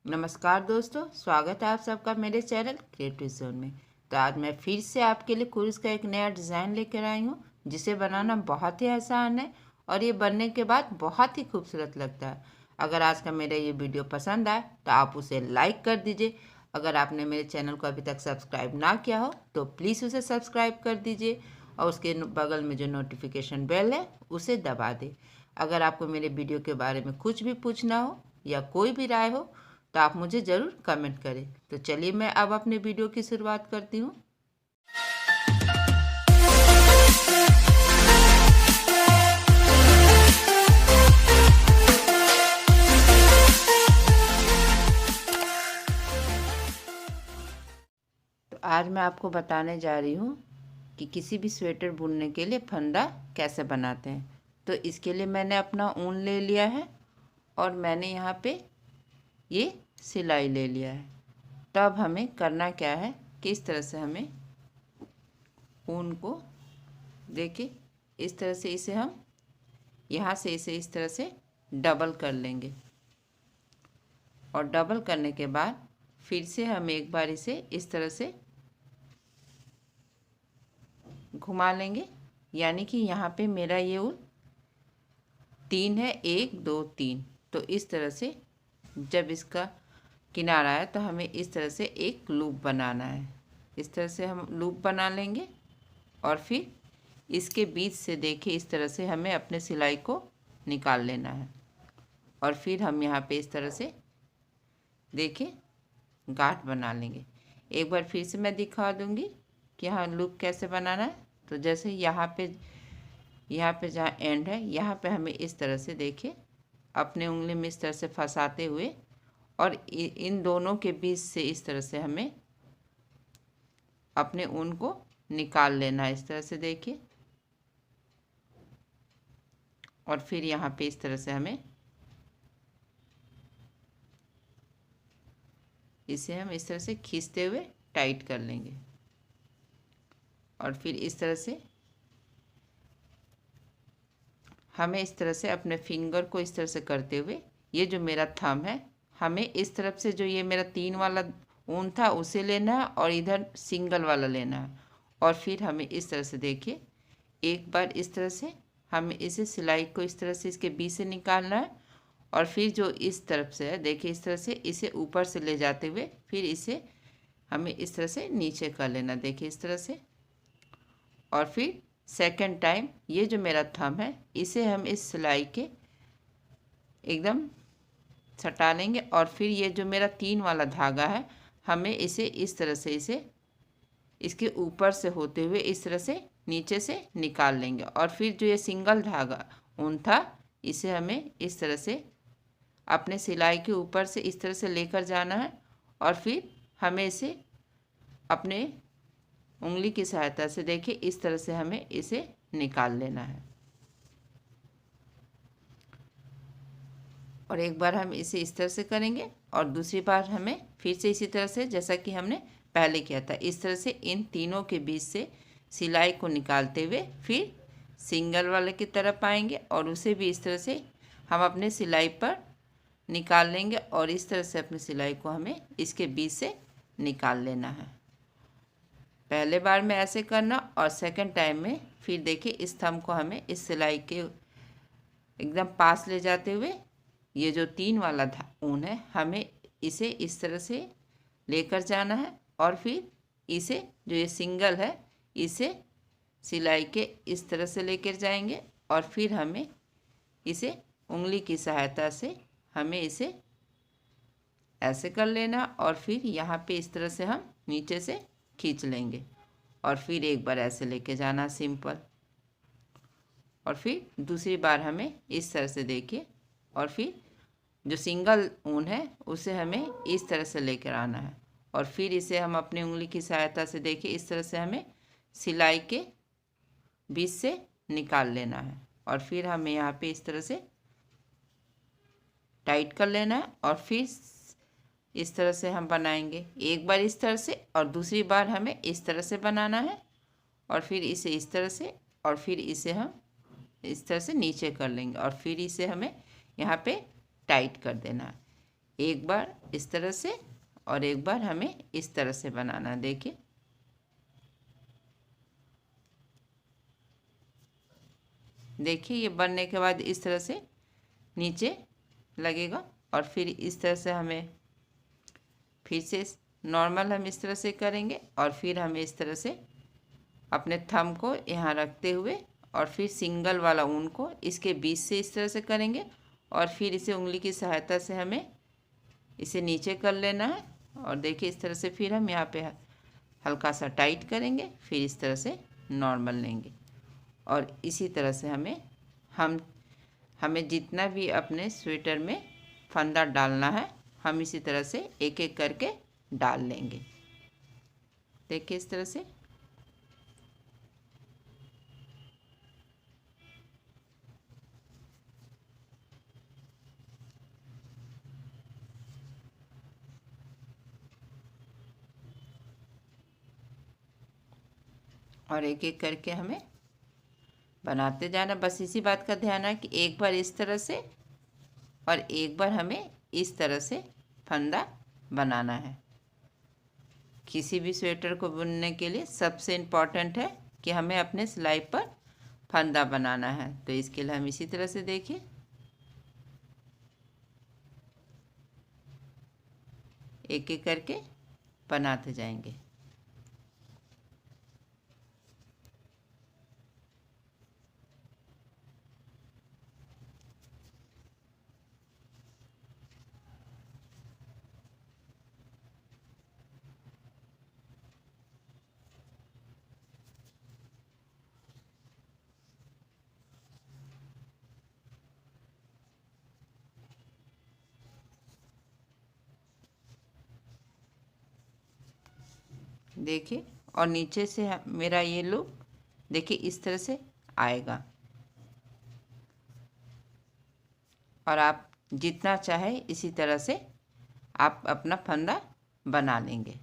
नमस्कार दोस्तों, स्वागत है आप सबका मेरे चैनल क्रिएटिव जोन में। तो आज मैं फिर से आपके लिए कुर्स का एक नया डिज़ाइन लेकर आई हूँ, जिसे बनाना बहुत ही आसान है और ये बनने के बाद बहुत ही खूबसूरत लगता है। अगर आज का मेरा ये वीडियो पसंद आए तो आप उसे लाइक कर दीजिए। अगर आपने मेरे चैनल को अभी तक सब्सक्राइब ना किया हो तो प्लीज़ उसे सब्सक्राइब कर दीजिए और उसके बगल में जो नोटिफिकेशन बेल है उसे दबा दें। अगर आपको मेरे वीडियो के बारे में कुछ भी पूछना हो या कोई भी राय हो तो आप मुझे ज़रूर कमेंट करें। तो चलिए मैं अब अपने वीडियो की शुरुआत करती हूँ। तो आज मैं आपको बताने जा रही हूँ कि किसी भी स्वेटर बुनने के लिए फंदा कैसे बनाते हैं। तो इसके लिए मैंने अपना ऊन ले लिया है और मैंने यहाँ पे ये सिलाई ले लिया है। तब हमें करना क्या है कि इस तरह से हमें ऊन को देखिए, इस तरह से इसे हम यहाँ से इसे इस तरह से डबल कर लेंगे और डबल करने के बाद फिर से हम एक बार इसे इस तरह से घुमा लेंगे। यानी कि यहाँ पे मेरा ये ऊन 3 है, 1 2 3। तो इस तरह से जब इसका किनारा है तो हमें इस तरह से एक लूप बनाना है। इस तरह से हम लूप बना लेंगे और फिर इसके बीच से देखिए इस तरह से हमें अपने सिलाई को निकाल लेना है और फिर हम यहाँ पे इस तरह से देखिए गांठ बना लेंगे। एक बार फिर से मैं दिखा दूंगी कि यहाँ लूप कैसे बनाना है। तो जैसे यहाँ पे जहाँ एंड है यहाँ पे हमें इस तरह से देखिए अपने उंगली में इस तरह से फंसाते हुए और इन दोनों के बीच से इस तरह से हमें अपने ऊन को निकाल लेना है। इस तरह से देखिए और फिर यहाँ पे इस तरह से हमें इसे हम इस तरह से खींचते हुए टाइट कर लेंगे और फिर इस तरह से हमें इस तरह से अपने फिंगर को इस तरह से करते हुए ये जो मेरा थंब है हमें इस तरफ से जो ये मेरा 3 वाला ऊन था उसे लेना है और इधर सिंगल वाला लेना है और फिर हमें इस तरह से देखिए एक बार इस तरह से हमें इसे सिलाई को इस तरह से इसके बीच से निकालना है और फिर जो इस तरफ से है देखिए इस तरह से इसे ऊपर से ले जाते हुए फिर इसे हमें इस तरह से नीचे कर लेना, देखिए इस तरह से। और फिर सेकंड टाइम ये जो मेरा थंब है इसे हम इस सिलाई के एकदम सटा लेंगे और फिर ये जो मेरा 3 वाला धागा है हमें इसे इस तरह से इसे इसके ऊपर से होते हुए इस तरह से नीचे से निकाल लेंगे और फिर जो ये सिंगल धागा ऊन था इसे हमें इस तरह से अपने सिलाई के ऊपर से इस तरह से लेकर जाना है और फिर हमें इसे अपने उंगली की सहायता से देखिए इस तरह से हमें इसे निकाल लेना है। और एक बार हम इसे इस तरह से करेंगे और दूसरी बार हमें फिर से इसी तरह से जैसा कि हमने पहले किया था इस तरह से इन तीनों के बीच से सिलाई को निकालते हुए फिर सिंगल वाले की तरफ आएंगे और उसे भी इस तरह से हम अपने सिलाई पर निकाल लेंगे और इस तरह से अपनी सिलाई को हमें इसके बीच से निकाल लेना है। पहले बार में ऐसे करना और सेकंड टाइम में फिर देखिए इस थंब को हमें इस सिलाई के एकदम पास ले जाते हुए ये जो 3 वाला ऊन है हमें इसे इस तरह से लेकर जाना है और फिर इसे जो ये सिंगल है इसे सिलाई के इस तरह से लेकर जाएंगे और फिर हमें इसे उंगली की सहायता से हमें इसे ऐसे कर लेना और फिर यहाँ पे इस तरह से हम नीचे से खींच लेंगे और फिर एक बार ऐसे लेके जाना सिंपल और फिर दूसरी बार हमें इस तरह से देखिए और फिर जो सिंगल ऊन है उसे हमें इस तरह से लेकर आना है और फिर इसे हम अपनी उंगली की सहायता से देखिए इस तरह से हमें सिलाई के बीच से निकाल लेना है और फिर हमें यहाँ पे इस तरह से टाइट कर लेना है और फिर इस तरह से हम बनाएंगे। एक बार इस तरह से और दूसरी बार हमें इस तरह से बनाना है और फिर इसे इस तरह से और फिर इसे हम इस तरह से नीचे कर लेंगे और फिर इसे हमें यहाँ पे टाइट कर देना है। एक बार इस तरह से और एक बार हमें इस तरह से बनाना है। देखिए देखिए ये बनने के बाद इस तरह से नीचे लगेगा और फिर इस तरह से हमें फिर से नॉर्मल हम इस तरह से करेंगे और फिर हमें इस तरह से अपने थंब को यहाँ रखते हुए और फिर सिंगल वाला ऊन को इसके बीच से इस तरह से करेंगे और फिर इसे उंगली की सहायता से हमें इसे नीचे कर लेना है। और देखिए इस तरह से फिर हम यहाँ पे हल्का सा टाइट करेंगे, फिर इस तरह से नॉर्मल लेंगे और इसी तरह से हमें जितना भी अपने स्वेटर में फंदा डालना है हम इसी तरह से एक एक करके डाल लेंगे। देखिए इस तरह से और एक एक करके हमें बनाते जाना। बस इसी बात का ध्यान है कि एक बार इस तरह से और एक बार हमें इस तरह से फंदा बनाना है। किसी भी स्वेटर को बुनने के लिए सबसे इम्पॉर्टेंट है कि हमें अपने सिलाई पर फंदा बनाना है। तो इसके लिए हम इसी तरह से देखिए एक एक करके बनाते जाएंगे। देखिए और नीचे से मेरा ये लुक देखिए इस तरह से आएगा और आप जितना चाहे इसी तरह से आप अपना फंदा बना लेंगे।